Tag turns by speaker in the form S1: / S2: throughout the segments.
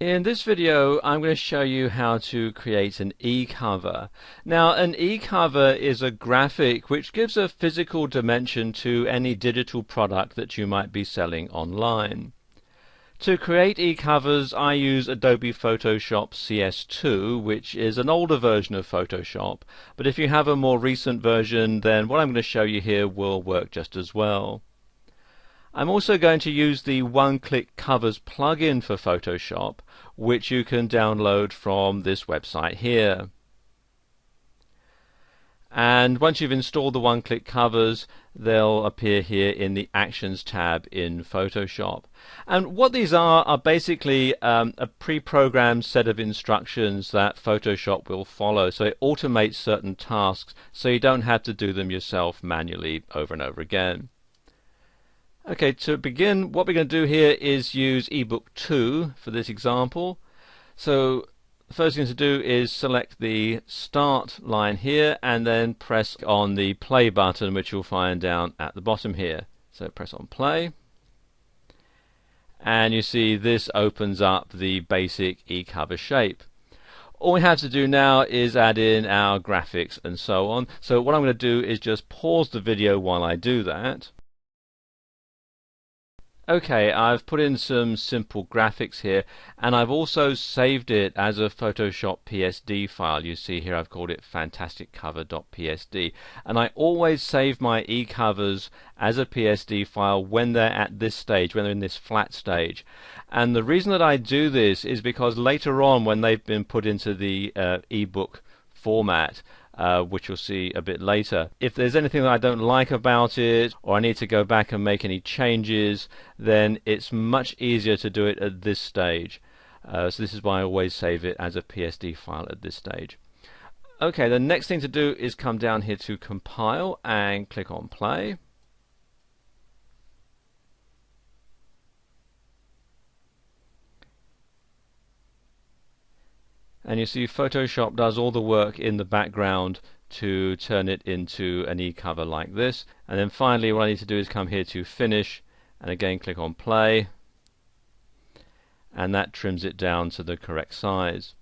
S1: In this video, I'm going to show you how to create an e-cover. Now, an e-cover is a graphic which gives a physical dimension to any digital product that you might be selling online. To create e-covers, I use Adobe Photoshop CS2, which is an older version of Photoshop, but if you have a more recent version, then what I'm going to show you here will work just as well. I'm also going to use the one-click covers plugin for Photoshop, which you can download from this website here. And once you've installed the one-click covers, they'll appear here in the Actions tab in Photoshop. And what these are basically a pre-programmed set of instructions that Photoshop will follow. So it automates certain tasks so you don't have to do them yourself manually over and over again. Okay, to begin, what we're going to do here is use ebook 2 for this example. So the first thing to do is select the start line here and then press on the play button, which you'll find down at the bottom here. So press on play, and you see this opens up the basic e-cover shape. All we have to do now is add in our graphics and so on. So what I'm going to do is just pause the video while I do that. Okay, I've put in some simple graphics here, and I've also saved it as a Photoshop PSD file. You see here I've called it fantasticcover.psd, and I always save my e-covers as a PSD file when they're at this stage, when they're in this flat stage. And the reason that I do this is because later on, when they've been put into the ebook format, which you'll see a bit later, if there's anything that I don't like about it, or I need to go back and make any changes, then it's much easier to do it at this stage. So this is why I always save it as a PSD file at this stage. Okay, the next thing to do is come down here to compile and click on play. And you see Photoshop does all the work in the background to turn it into an e-cover like this. And then finally what I need to do is come here to finish and again click on play, and that trims it down to the correct size.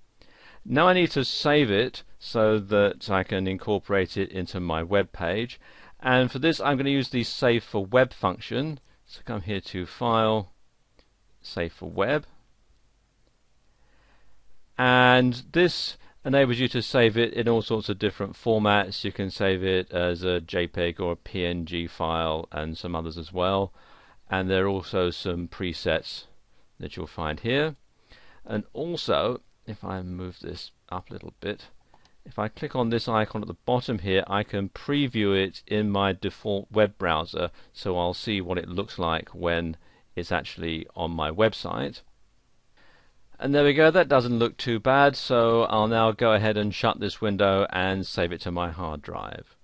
S1: Now I need to save it so that I can incorporate it into my web page, and for this I'm going to use the Save for Web function. So come here to File, Save for Web. And this enables you to save it in all sorts of different formats. You can save it as a JPEG or a PNG file and some others as well. And there are also some presets that you'll find here. And also, if I move this up a little bit, if I click on this icon at the bottom here, I can preview it in my default web browser, so I'll see what it looks like when it's actually on my website. And there we go, that doesn't look too bad, so I'll now go ahead and shut this window and save it to my hard drive.